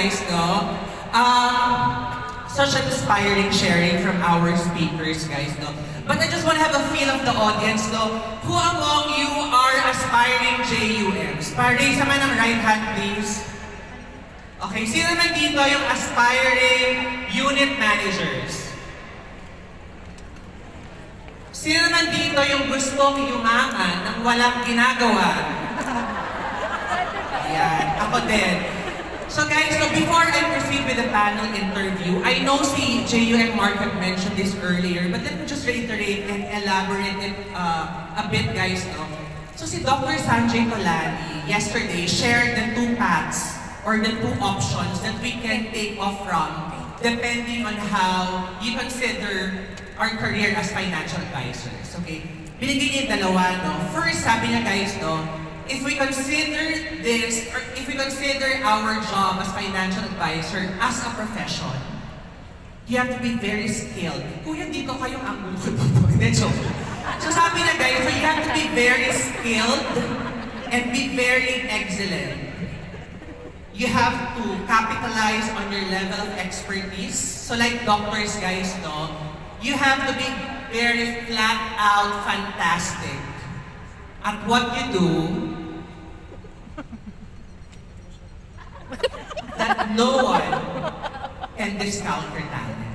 guys, no? Such an inspiring sharing from our speakers, guys, no? But I just want to have a feel of the audience, no? Who among you are aspiring JUMs? Raise naman ng right hand, please. Okay, sino naman dito yung aspiring unit managers? Sino naman dito yung gustong yumaman ng walang ginagawa? Ayan, ako din. So guys, so before I proceed with the panel interview, I know si JUM Mark had mentioned this earlier, but let me just reiterate and elaborate it a bit, guys. No? So si Dr. Sanjay Tolani yesterday shared the two paths or the two options that we can take off from depending on how you consider our career as financial advisors. Okay? Binigay niya yung dalawa, no? First, sabi niya, guys, no? If we consider this, or if we consider our job as financial advisor as a profession, you have to be very skilled. Kuya, dito kayong anggulo ko. Hindi, joke. So sabi na guys, so you have to be very skilled and be very excellent. You have to capitalize on your level of expertise. So like doctors, guys, no? You have to be very flat out fantastic at what you do that no one can discount your talent.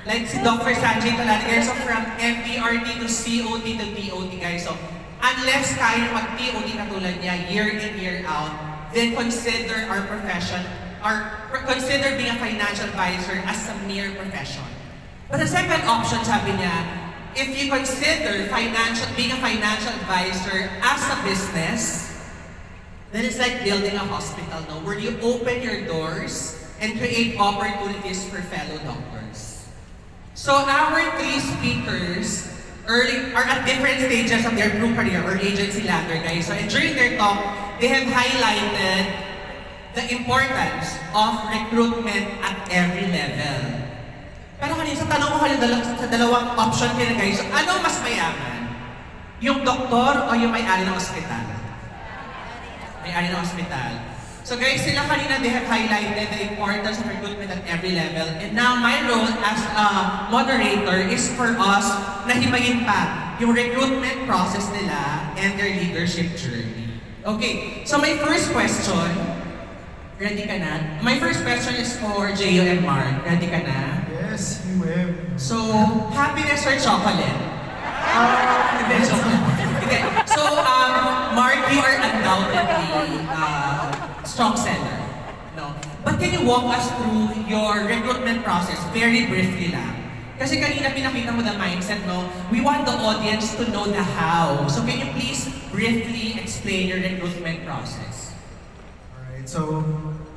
Like si Dr. Sanjay Tolani, guys, so from MPRT to COT to TOT, guys, so unless kaya mag-TOT katulad niya year in, year out, then consider our profession, or consider being a financial advisor as a mere profession. But the second option, sabi niya, if you consider being a financial advisor as a business, then it's like building a hospital, no? Where you open your doors and create opportunities for fellow doctors. So our three speakers are at different stages of their blue career or agency ladder, guys. So and during their talk, they have highlighted the importance of recruitment at every level. Pero kanina, sa tanong ko kanina sa dalawang option nila, guys, ano mas mayaman? Yung doktor o yung may-ari ng ospital? May-ari ng ospital. So guys, sila kanina, they have highlighted the importance of recruitment at every level. And now, my role as a moderator is for us na himayin pa yung recruitment process nila and their leadership journey. Okay, so my first question, ready ka na? My first question is for JUM Mark. Ready ka na? Yes, you will. So, happiness or chocolate? Okay. So, Mark, you are undoubtedly strong seller. No? But can you walk us through your recruitment process very briefly lang? Kasi kanina pinakita mo the mindset, no? We want the audience to know the how. So can you please briefly explain your recruitment process? Alright, so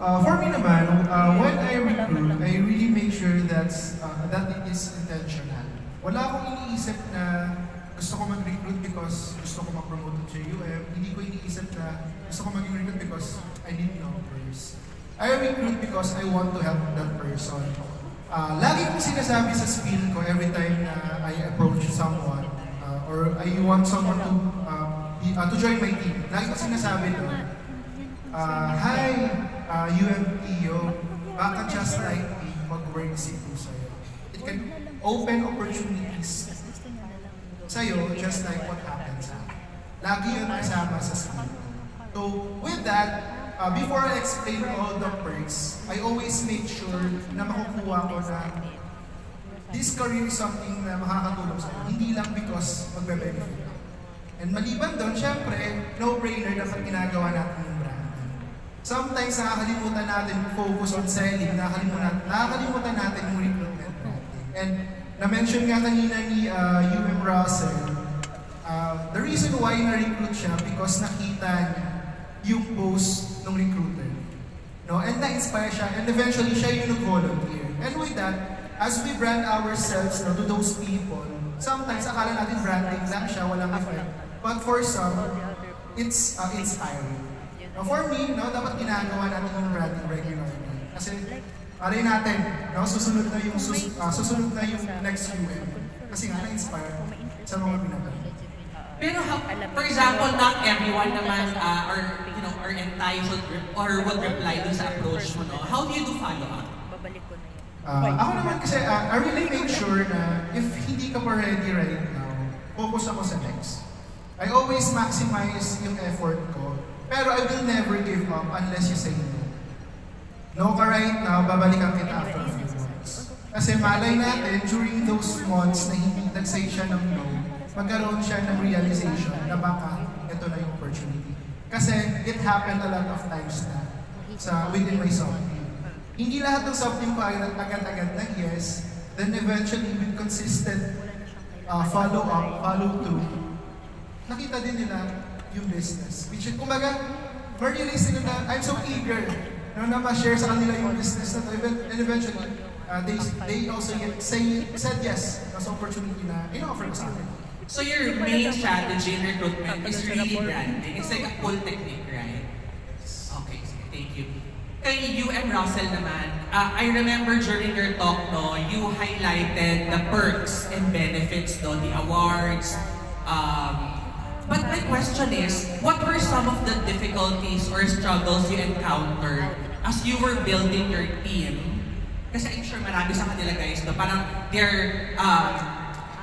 for me naman, when I recruit, I really make sure that it is intentional. Wala akong iniisip na gusto ko mag-recruit because gusto ko mag-promote to JUM. Hindi ko iniisip na gusto ko mag-recruit because I need numbers. I recruit because I want to help that person. Lagi kong sinasabi sa spiel ko every time na I approach someone or I want someone to join my team. Lagi kong sinasabi doon, hi, UMTO, baka just like me, mag-work si po sa'yo. It can open opportunities sa'yo just like what happened sa akin. Lagi yun kasama sa spiel. So with that, before I explain all the perks, I always make sure na makukuha ko na this career is something na makakatulong sa'yo. Hindi lang because magbe-benefit ako. And maliban doon, syempre, no-brainer dapat ginagawa natin yung branding. Sometimes nakakalimutan natin focus on selling, nakakalimutan natin yung recruitment branding. And na-mention nga kanina ni UM Russell, the reason why na-recruit siya because nakita niya yung post ng recruiter. No? And na-inspire siya, and eventually siya yung nag-volunteer. And with that, as we brand ourselves to those people, sometimes akala natin branding lang siya, walang effect. But for some, it's inspiring. Now for me, dapat ginagawa natin yung branding regularly. Kasi, aray natin, susunod na yung next UM. Kasi nga na-inspire sa mga pinapanood. Pero for example, not everyone naman are, you know, are entitled or would reply dun sa approach mo, no? How do you do follow-up? Babalik ko na yun. Ako naman kasi, I really make sure na if hindi ka pa ready right now, focus ako sa next. I always maximize yung effort ko, pero I will never give up unless you say no. No ka right now, babalikan kita after a few months. Kasi malay natin, during those months na hindi nag-say siya ng no, magkaroon siya ng realization na baka ito na yung opportunity. Kasi it happened a lot of times na within my sub-team. Hindi lahat ng sub-team ko agad-agad nag-yes, then eventually with consistent follow-up, follow-through, nakita din nila yung business. Which is, kumbaga, ma-realize nila na I'm so eager na ma-share sa kanila yung business na to. And eventually, they also said yes sa opportunity na in-offer ko sa akin. So your main strategy in recruitment is really branding. It's like a pull technique, right? Okay, thank you. Kay Russell naman, I remember during your talk, no, you highlighted the perks and benefits, no, the awards. But my question is, what were some of the difficulties or struggles you encountered as you were building your team? Kasi I'm sure marami sa kanila guys, no, parang they're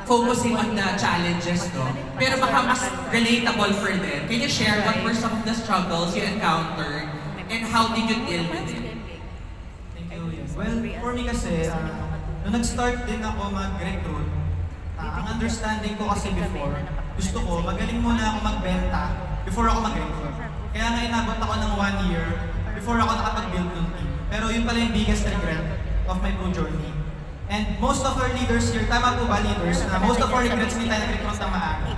focusing on the challenges, no? Pero baka mas relatable for them. Can you share what were some of the struggles you encountered and how did you deal with it? Thank you. Well, for me kasi, nung nag-start din ako mag-recruit, ang understanding ko kasi before, gusto ko, magaling muna ako magbenta before ako mag-recruit. Kaya nga inabot ako ng 1 year before ako nakapag-build ng team. Pero yun pala yung biggest regret of my pro journey. And most of our leaders here, tama po ba leaders, na most of our regrets hindi tayo nag-recruit ng maaga.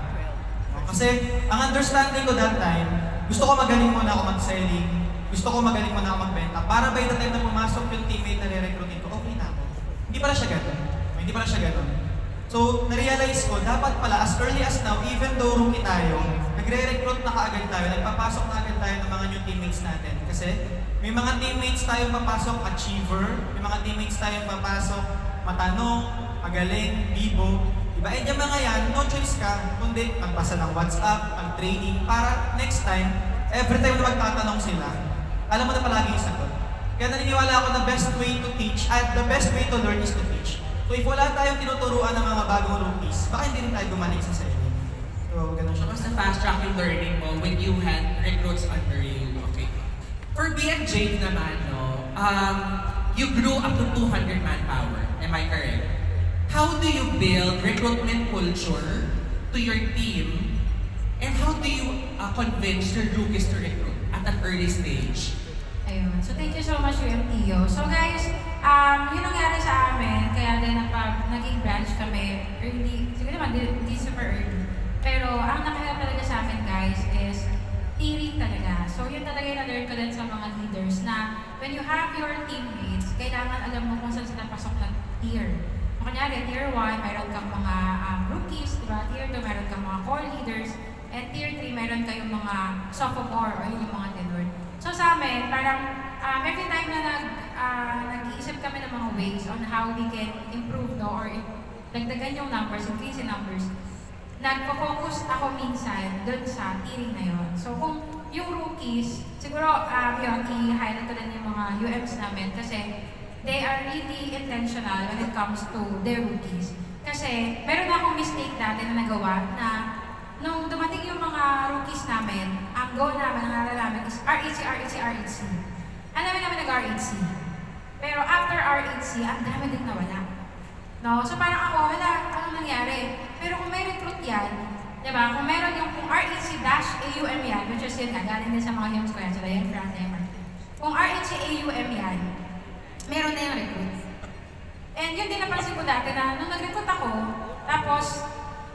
Kasi ang understanding ko that time, gusto ko magaling muna ako mag-selling, gusto ko magaling muna ako magbenta, para by the time na pumasok yung teammate na re-recruitin ko, okay na ako. Hindi pala siya ganun. Hindi pala siya ganun. So, na-realize ko, dapat pala as early as now, even though rookie tayo, nagre-recruit na kaagad tayo, nagpapasok na agad tayo ng mga new teammates natin. Kasi may mga teammates tayong papasok achiever, may mga teammates tayong papasok matanong, magaling, bibo. Diba? And yung mga yan, no choice ka, kundi magpasa ng WhatsApp, mag-training, para next time, every time na magtatanong sila, alam mo na palagi yung sagot. Kaya naniniwala ako na best way to teach, at the best way to learn is to teach. So if wala tayong tinuturuan ng mga bagong rookies, baka hindi rin tayo gumaling sa selling. So, ganun siya. Basta fast-track yung learning mo when you had recruits under you. Okay. For B&J naman, no, you grew up to 200 manpower. Am I correct? How do you build recruitment culture to your team? And how do you convince your rookies to recruit at an early stage? Ayun. So thank you so much, UMTO. So guys, yung nangyari sa amin, kaya din naging branch kami early, siguro naman, hindi super early. Pero ang nakahirap talaga sa amin guys is teaming talaga. So yun talaga yung na-learn ko din sa mga leaders na when you have your teammates, kailangan alam mo kung saan sila pasok na tier. So, kunyari, tier 1, mayroon kang mga rookies, diba? Tier 2, mayroon kang mga core leaders, and tier 3, mayroon kayong mga sophomore or yung mga tenured. So sa amin, parang every time na nag-iisip kami ng mga ways on how we can improve, no, or dagdagan yung numbers, increase in numbers, nagpo-focus ako minsan dun sa tiering na yun. So kung yung rookies, siguro yun, i-highlight ko din yung mga UMs namin kasi they are really intentional when it comes to their rookies. Kasi meron akong mistake dati na nagawa na nung dumating yung mga rookies namin, ang goal namin, ang aral namin is RHC. Ang dami namin nag-RHC. Pero after RHC, ang dami din nawala. No? So parang ako, anong nangyari? Pero kung may recruit yan, diba? Kung meron yung RHC-AUM yan, which is yun nga, galing din sa mga hymns ko yan, sila yan, Frank Neymar. Kung RHC-AUM yan, meron na yung recruit. And yun din napansin ko dati na nung nag-recruit ako, tapos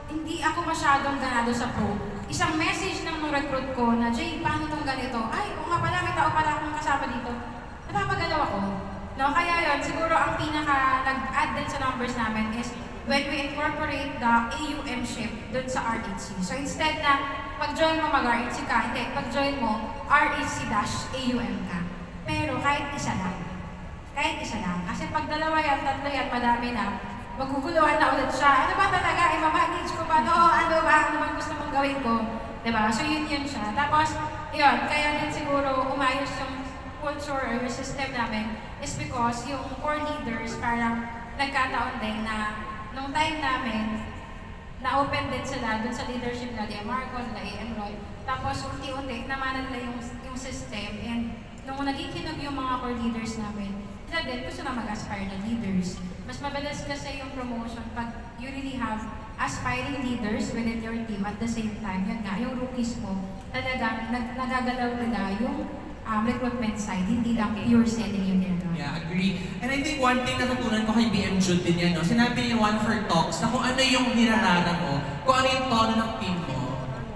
hindi ako masyadong ganado sa pro. Isang message ng recruit ko na, Jay, paano itong ganito? Ay, oo nga pala, may tao pala akong kasama dito. Napapagalaw ako. No, kaya yun, siguro ang pinaka nag-add din sa numbers namin is when we incorporate the AUM shift dun sa RHC. So instead na pag-join mo mag-RHC ka, hindi, pag-join mo, RHC-AUM ka. Pero kahit isa lang. Kahit isa lang. Kasi pag dalawa yan, tatlo yan, madami na, maguguluhan na ulit siya. Ano ba talaga? I-manage ko ba to? Ano bang gusto mong gawin ko? Diba? So yun siya. Tapos, yun, kaya din siguro umayos yung culture or yung system namin is because yung core leaders parang nagkataon din na nung time namin, na-open din sila dun sa leadership na Marco, na A.M. Roy. Tapos unti-unti, namanan nila yung system. And nung naging kinog yung mga core leaders namin, sila din gusto na mag-aspire na leaders. Mas mabilis kasi yung promotion pag you really have aspiring leaders within your team at the same time. Yun nga, yung rookies mo, talagang nagagalaw nila yung recruitment side, hindi lang pure selling yung ginagawa. Yeah, agree. And I think one thing natutunan ko kay BM Jude din yan, no? Sinabi niya one for talks na kung ano yung hinarara mo, kung ano yung tono ng team mo,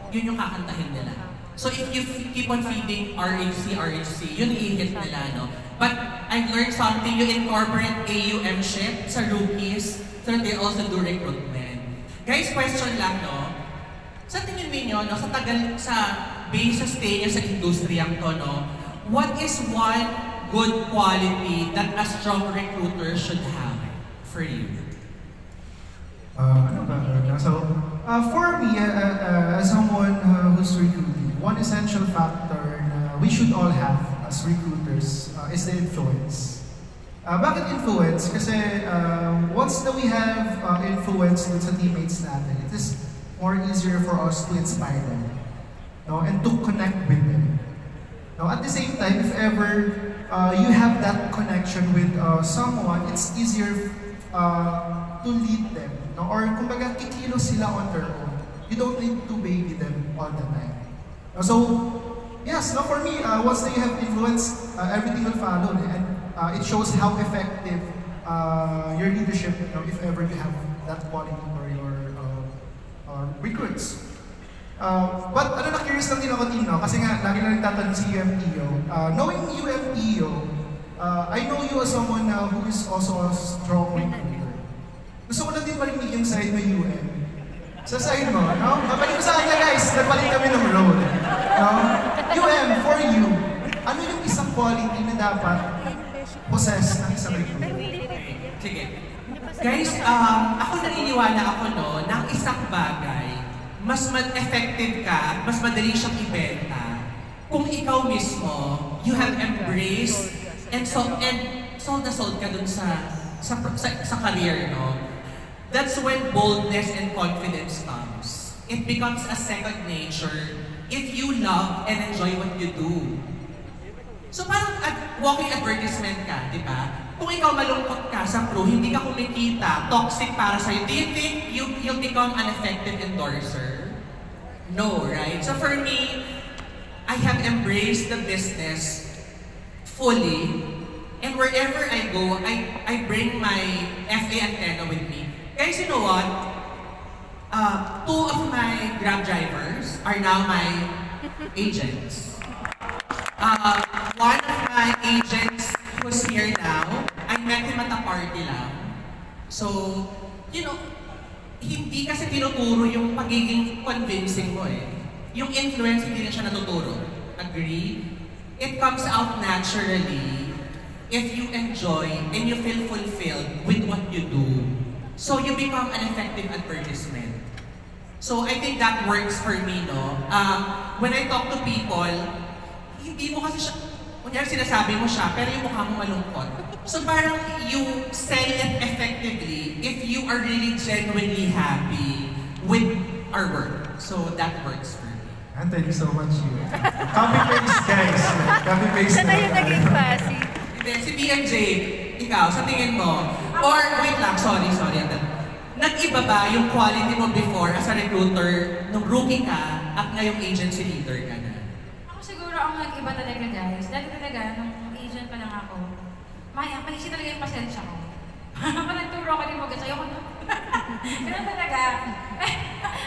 yun yung kakantahin nila. So if you keep on feeding RHC, yun i-hit nila, no? But I've learned something, you incorporate AUM-ship sa rookies so that they also do recruitment. Guys, question lang, no? Sa tingin niyo, no, sa tagal, sa base sa stay niyo sa industriyang to, no, what is one good quality that a strong recruiter should have for you? Ano ba? So, for me, as someone who's recruiting, one essential factor na we should all have as recruiters is the influence. Bakit influence? Kasi once that we have influence dun sa teammates natin, it is more easier for us to inspire them, no? And to connect with them. Now, at the same time, if ever you have that connection with someone, it's easier to lead them, no? Or kumbaga kikilos sila on their own. You don't need to baby them all the time. So, yes, no, for me, once they have influence, everything will follow, and it shows how effective your leadership, you know, if ever you have that quality for your recruits. But na-curious lang din ako, Tino, kasi nga, lagi na nagtatanong si UMTO. Knowing UMTO, I know you as someone who is also a strong recruiter. Gusto ko lang din marinig yung side mo, UM. Sa side mo, no? Babalik ko sa kanya, guys. Nagbalik kami ng role. No? UM, for you, ano yung isang quality na dapat possess ng isang recruiter? Sige. Guys, ako naniniwala ako, no, ng isang bagay, mas effective ka at mas madali siyang ibenta kung ikaw mismo, you have embraced and sold na sold ka dun sa career, no? That's when boldness and confidence comes. It becomes a second nature if you love and enjoy what you do. So parang walking advertisement ka, di ba? Kung ikaw malungkot ka sa pro, hindi ka kumikita, toxic para sa'yo, do you think you'll become an effective endorser? No, right? So for me, I have embraced the business fully, and wherever I go, I bring my FA antenna with me. Guys, you know what? Two of my Grab drivers are now my agents. One of my agents who's here now, I met him at a party lang. So, you know, hindi kasi tinuturo yung pagiging convincing mo eh. Yung influence, hindi na siya natuturo. Agree? It comes out naturally if you enjoy and you feel fulfilled with what you do. So, you become an effective advertisement. So, I think that works for me, no? When I talk to people, hindi mo kasi siya, kunyari sinasabi mo siya, pero yung mukha mo malungkot. So parang you sell it effectively if you are really genuinely happy with our work. So that works for me. And thank you so much, you. Copy-paste, guys. Copy-paste. Saan tayo naging fuzzy? Hindi, si BMJ, ikaw, sa tingin mo, or wait lang, sorry. Nag-iba ba yung quality mo before as a recruiter nung rookie ka at ngayong agency leader ka na? Ang nag-iba talaga, guys. Dati talaga, nung agent pa lang ako, malisi talaga yung pasensya ko. Pag nagturo ako din mo, guys, ayoko na. Ganun talaga.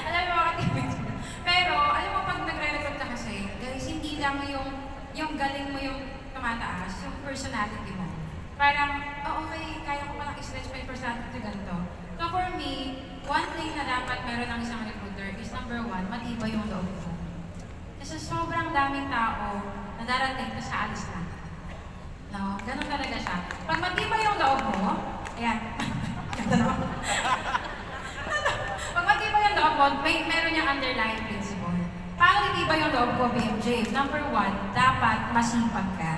Alam mo, mga teammates ko. Pero, alam mo, pag nagre-recruit ka kasi, guys, hindi lang yung galing mo yung tumataas, yung personality mo. Parang, okay, kaya ko palang i-stretch pa yung personality to ganito. So for me, one thing na dapat meron ng isang recruiter is number one, matibay yung loob mo. Kasi sobrang daming tao na darating na sa alis na. No? Ganun talaga siya. Pag matibay yung loob mo, ayan. underlying principle. Paano titiba yung loob ko, BMJ? Number 1, dapat masipag ka.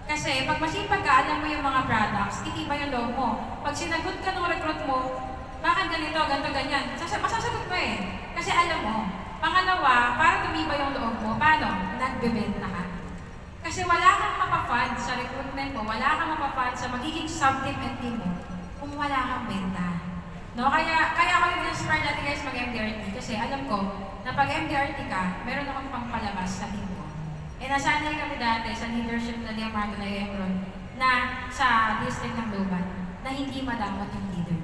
Kasi pag masipag ka, alam mo yung mga products, titiba yung loob mo. Pag sinagot ka ng recruit mo, bakit ganito, ganito, ganyan, masasagot mo eh. Kasi alam mo. Pangalawa, para tumibay yung loob mo, paano? Nagbebenta ka. Kasi wala kang mapafund sa recruitment mo, wala kang mapafund sa magiging sub-team and team mo kung wala kang benta. No? Kaya ako nag-inspire natin guys mag-MDRT kasi alam ko na pag MDRT ka, meron akong pangpalabas sa team ko. Eh nasanay kami dati sa leadership na Liam Margo na Efron na sa district ng Luban na hindi madamot yung leader.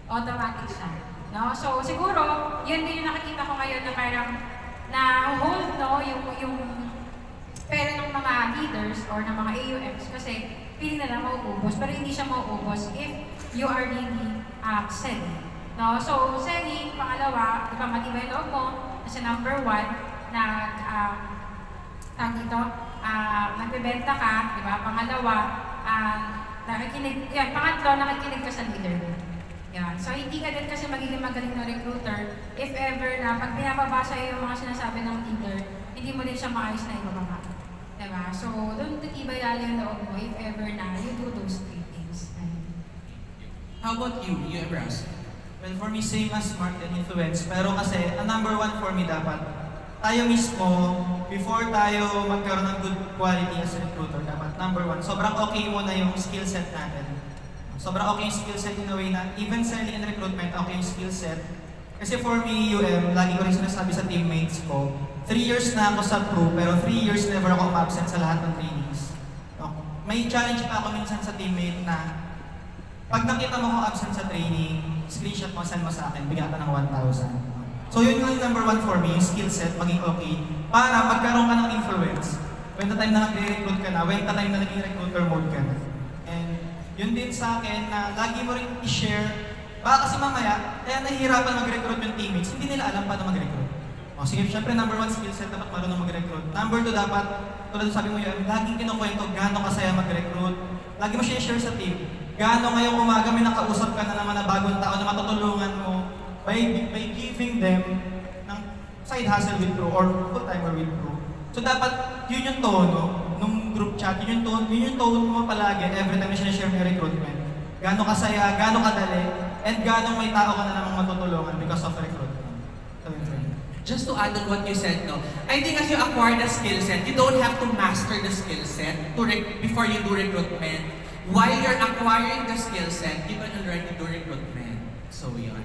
Automatic siya. No? So siguro, yun din yung nakikita ko ngayon na parang na-hold no, yung pera ng mga leaders or ng mga AUMs kasi feeling na lang mauubos, pero hindi siya mauubos if you are really selling. No? So, selling, pangalawa, di ba matibay yung loob mo, kasi number 1, nagbebenta ka, di ba? Pangalawa, nakikinig, yan, pangatlo, nakikinig ka sa leader mo. Yan. So, hindi ka din kasi magiging magaling na recruiter if ever na pag binababasa yung mga sinasabi ng leader, hindi mo din siya maayos na ibababa. Diba? So, doon titibay lalo yung loob mo if ever na you do those 3 things. How about you, Ebras? Well, for me, same as smart and influence. Pero kasi, ang number 1 for me dapat, tayo mismo, before tayo magkaroon ng good quality as a recruiter, dapat number 1, sobrang okay mo na yung skill set natin. Sobrang okay yung skill set in a way na even selling and recruitment, okay yung skill set. Kasi for me, lagi ko rin sinasabi sa teammates ko, 3 years na ako sa crew, pero 3 years never ako absent sa lahat ng trainings. May challenge pa ako minsan sa teammate na pag nakita mo ako absent sa training, screenshot mo, send mo sa akin, bigyan ka ng 1,000. So yun yung number 1 for me, yung skill set, maging okay, para magkaroon ka ng influence. When the time na nag-recruit ka na, when the time na naging recruiter mode ka na. And yun din sa akin na lagi mo rin i-share, baka kasi mamaya, kaya nahihirapan mag-recruit yung teammates, hindi nila alam paano mag-recruit. Sige, syempre number 1 skill set, dapat marunong mag-recruit. Number 2 dapat, tulad sabi mo yun, laging kinukwento gaano kasaya mag-recruit. Lagi mo siya i-share sa team. Gaano ngayong umaga may nakausap ka na naman na bagong tao na matutulungan mo by giving them ng side hustle with crew or full-timer with crew. So dapat yun yung tono nung group chat, yun yung tono mo palagi every time na share mo yung recruitment. Gaano kasaya, gaano kadali, and gaano may tao ka na namang matutulungan because of recruitment. Just to add on what you said, no, I think as you acquire the skill set, you don't have to master the skill set before you do recruitment. While you're acquiring the skill set, you can already do recruitment. So yun.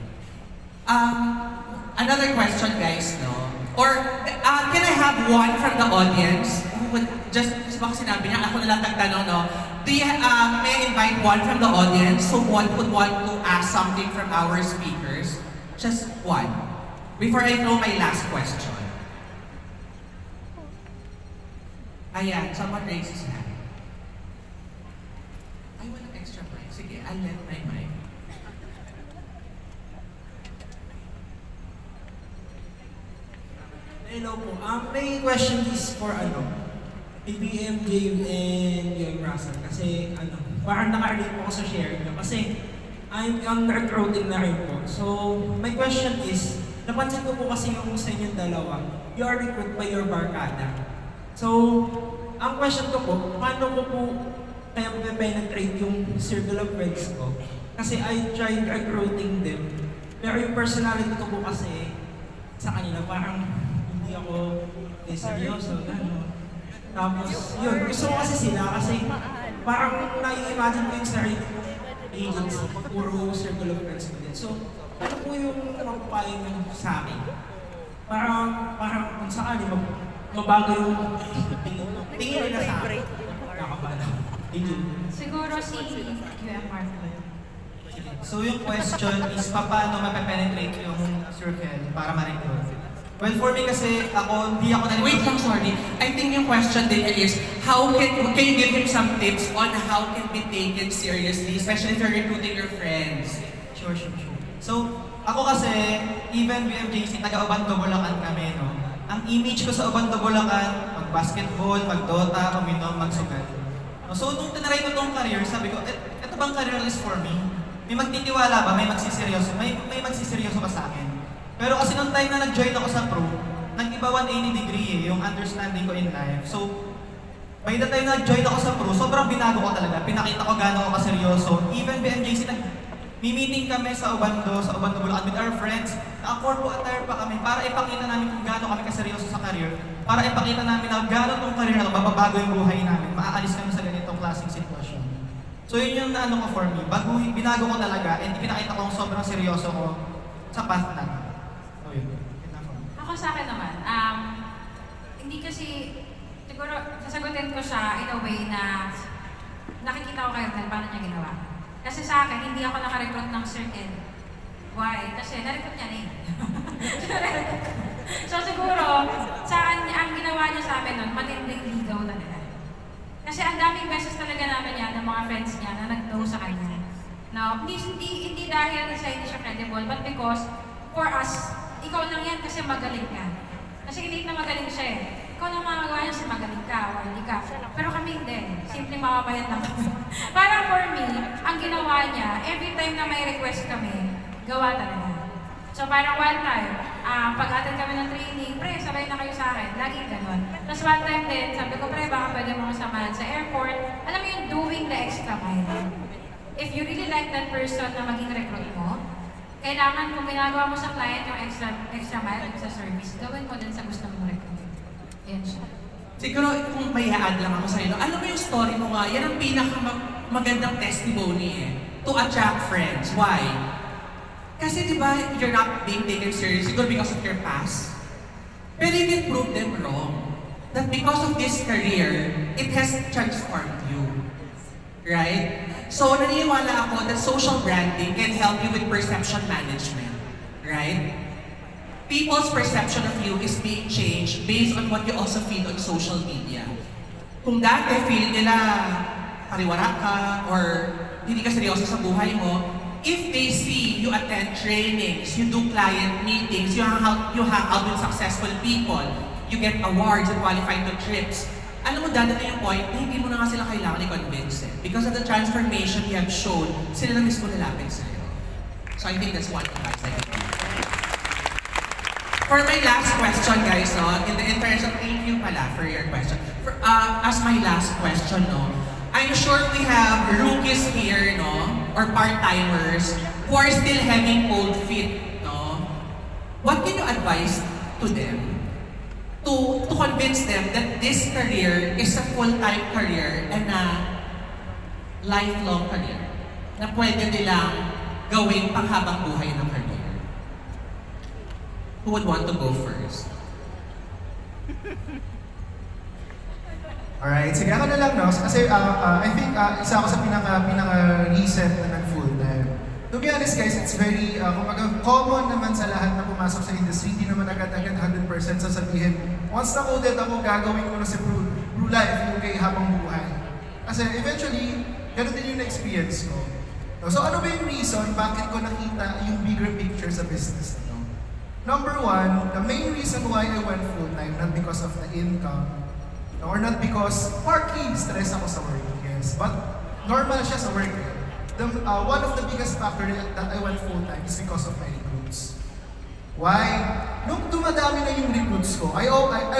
Another question, guys, no? Or can I have one from the audience? Who would just baka sinabi niya, ako na lang tagtanong, no? Do you may I invite one from the audience who would want to ask something from our speakers? Just one. Before I throw my last question. Ayan, someone raised his hand. I want an extra mic. Sige, I'll let my mic. Hello po. May question is for PPMJ and yung Russell. Kasi parang naka-relate po ako sa sharing nyo. Kasi I'm on recruiting na rin po. So, my question is, napansin ko po kasi yung sa inyong dalawa, you are recruit by your barkada. So, ang question ko po, paano ko po kaya penetrate yung circle of friends ko? Kasi I tried recruiting them. Pero yung personality ko po kasi sa kanila, parang hindi ako seryoso. Tapos, yun, gusto ko kasi sila kasi parang nai-imagine ko yung sarili ko agency, puro circle of friends ko din. So, ano po yung mapapayo nyo sa akin? Parang kung sakali mabago yung tingin nila sa akin. Nakakabala. Siguro si UMR. So yung question is, paano mape-penetrate yung circle para ma-recruit? Well, for me kasi, hindi ako Wait lang, sorry. I think yung question din is, can you give him some tips on how can be taken seriously, especially if you're recruiting your friends? Sure. So, ako kasi, even BMJC, taga-Obando, Bulacan kami, no? Ang image ko sa Obando, Bulacan, mag-basketball, mag-dota, uminom, magsugal. So, nung tinaray ko tong career, sabi ko, ito bang career is for me? May magtitiwala ba? May magsiseryoso? May magsiseryoso ba sa akin? Pero kasi nung time na nag-join ako sa pro, nag-iba 180 degree yung understanding ko in life. So, by the time na nag-join ako sa pro, sobrang binago ko talaga. Pinakita ko gaano ako kaseryoso. Even BMJC, meeting kami sa Ubando Bulacan with our friends. Naka-corpo attire pa kami para ipakita namin kung gaano kami kaseryoso sa career. Para ipakita namin na gaano tong career na mababago yung buhay namin. Maaalis kami sa ganitong klaseng sitwasyon. So yun yung naano ko for me. Binago ko talaga and pinakita ko sobrang seryoso ko sa path na. So yun. Ako sa akin naman, hindi kasi, siguro sasagutin ko siya in a way na nakikita ko kayo dahil paano niya ginawa. Kasi sa akin, hindi ako nakarecruit ng circle. Why? Kasi na-recruit niya eh. So siguro, sa akin, ang ginawa niya sa amin nun, matinding ligaw talaga. Kasi ang daming beses talaga namin yan ng mga friends niya na nag-know sa kanya. Now, hindi dahil sa hindi siya credible, but because for us, ikaw lang yan kasi magaling ka. Kasi hindi na magaling siya eh. Ikaw lang magagawa niya kasi magaling ka o hindi ka. Pero kami hindi. Simple makabayad lang kami. Parang for me, ang ginawa niya, every time na may request kami, gawa talaga. So parang one time, pag-attend kami ng training, pre, sabay na kayo sa akin. Laging ganun. Tapos one time din, sabi ko, pre, baka pwede mo samahan sa airport. Alam mo yung doing the extra mile. If you really like that person na maging recruit mo, kailangan kung ginagawa mo sa client yung extra mile, yung sa service, gawin mo din sa gusto mong recruit. Yan siya. Siguro kung may i-add lang ako sa'yo, alam mo yung story mo nga, yan ang pinakamagandang testimony eh. To attract friends. Why? Kasi di ba, you're not being taken serious, siguro because of your past. Pero you can prove them wrong. That because of this career, it has transformed you. Right? So, naniniwala ako that social branding can help you with perception management. Right? People's perception of you is being changed based on what you also feed on social media. Kung dati feel nila pariwara ka or hindi ka seryoso sa buhay mo, if they see you attend trainings, you do client meetings, you hang out with successful people, you get awards and qualify to trips, alam mo, dadating yung point na hindi mo na nga sila kailangan i-convince eh. Because of the transformation you have shown, sila na mismo lalapit sa'yo. So I think that's one advice I can give. For my last question, guys, no, in the interest of thank you pala for your question. As my last question, no, I'm sure we have rookies here, no, or part-timers who are still having cold feet, no. What can you advise to them to convince them that this career is a full-time career and a lifelong career na pwede nilang gawing panghabang buhay ng career? Who would want to go first? Alright, sige ako na lang, no? Kasi I think isa ako sa pinaka-recent na nag-full-time. To be honest guys, it's very, kumbaga, common naman sa lahat na pumasok sa industry, hindi naman agad-agad 100% sasabihin, once na-coded ako, gagawin ko na sa Blue Life, yung kay habang buhay. Kasi eventually, ganun din yung experience ko. So ano ba yung reason bakit ko nakita yung bigger picture sa business na to? Number one, the main reason why I went full-time, not because of the income, or not because partly stress ako sa work, yes, but normal siya sa work. One of the biggest factors that I went full-time is because of my recruits. Why? Nung dumadami na yung recruits ko, I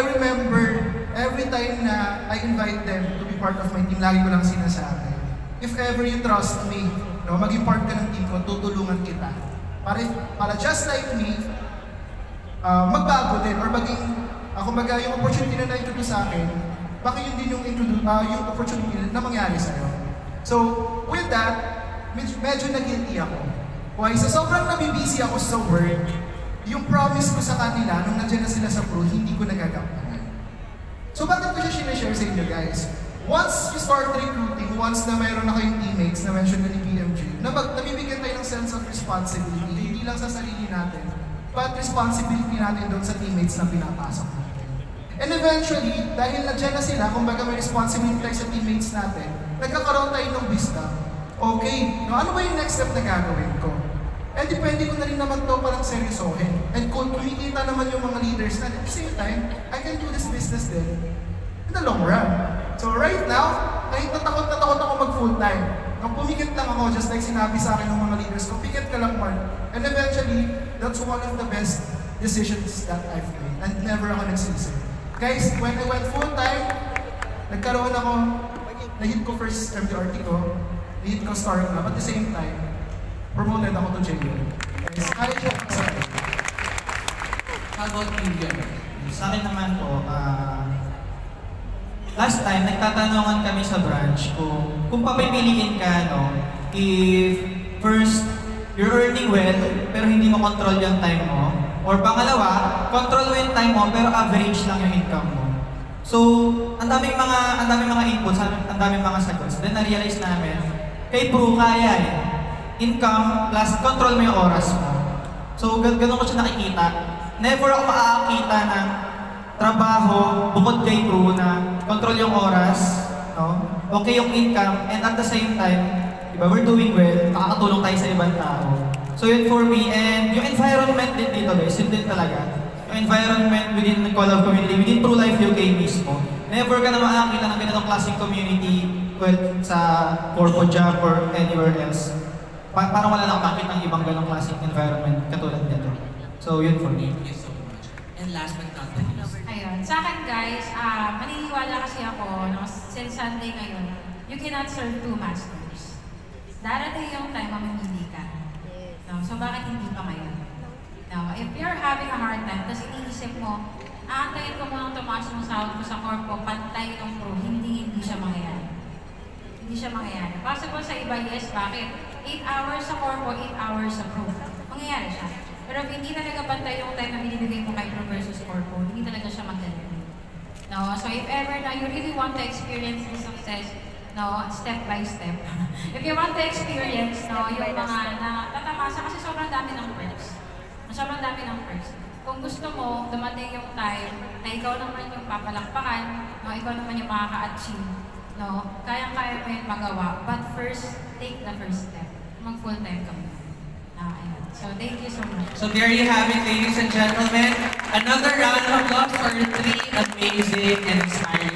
remember every time na I invite them to be part of my team, lagi ko lang sinasabi, if ever you trust me, no, maging part ka ng team ko, tutulungan kita. Para just like me, magbago din, or maging, kumbaga yung opportunity na na-introduce sa akin, baka yun din yung opportunity na mangyari sa'yo. So, with that, medyo nag-guilty ako. Why? Sa sobrang nabibisi ako sa work, yung promise ko sa kanila, nung nandiyan na sila sa pro, hindi ko nagagampanan. So, bakit ko siya sinashare sa inyo, guys? Once you start recruiting, once na mayroon na kayong teammates na mention na ni BMJ, nabibigyan tayo ng sense of responsibility, hindi lang sa sarili natin, but responsibility natin doon sa teammates na pinapasok natin. And eventually, dahil nandiyan na sila, kumbaga may responsibility tayo sa teammates natin, nagkakaroon tayo ng wisdom. Okay, no, ano ba yung next step na gagawin ko? Eh, depende ko na rin naman to parang seryosohin. And kung kumikita naman yung mga leaders na, at the same time, I can do this business din in the long run. So right now, kahit natakot ako mag full-time, nung pumikit lang ako, just like sinabi sa akin ng mga leaders ko, pikit ka lang, Mark. And eventually, that's one of the best decisions that I've made. And never ako nagsisi. Guys, when I went full-time, nagkaroon ako, na-hit ko first MDRT ko, na-hit ko Star Club, at the same time, promoted ako to JU. Guys, kaya siya sa akin. How about you, Jen? Sa akin naman po, last time, nagtatanungan kami sa branch kung papipiliin ka, no, if first, you're earning well, pero hindi mo control yung time mo, or pangalawa, control mo yung time mo, pero average lang yung income mo. So, ang daming mga inputs, ang daming mga sagots. Then, na-realize namin, kay Pro, kaya eh. Income plus control mo yung oras mo. So, ganun ko siya nakikita. Never ako makakakita ng trabaho, bukod kay crew na control yung oras, no? Okay yung income, and at the same time, diba, we're doing well, nakakatulong tayo sa ibang tao. So yun for me, and yung environment din dito guys, yun din talaga. Yung environment within the Call of Community, within True Life UK mismo, never ka na makakita ng ganitong klaseng community, well, sa corporate job or anywhere else. Parang wala na makakita ng ibang ganong klaseng environment katulad nito. So yun for me. Thank you so much. And last but not the least. Ayun. Sa akin guys, maniniwala kasi ako, no, since Sunday ngayon, you cannot serve two masters. Darating yung time mamimili ka. No, so bakit hindi pa ngayon? No, if you're having a hard time, tapos iniisip mo, aantayin ko munang tumaas yung sahod ko sa corpo, pantay ng pro, hindi siya mangyayari. Hindi siya mangyayari. Possible sa iba, yes, bakit? 8 hours sa corpo, 8 hours sa pro. Mangyayari siya. Pero if hindi talaga bantay yung time na binibigay mo kay pro versus corpo, hindi talaga siya mag-deliver. No, so if ever na you really want to experience the success, no, step by step. If you want to experience, no, yung mga tatamasa, kasi sobrang dami ng perks. Sobrang dami ng perks. Kung gusto mo, dumating yung time na ikaw naman yung papalakpakan, no, ikaw naman yung makaka-achieve, no, kayang-kaya mo yung magawa. But first, take the first step. Mag-full-time ka mo. Ayun. So, thank you so much. So there you have it, ladies and gentlemen. Another round of applause for 3 amazing and inspiring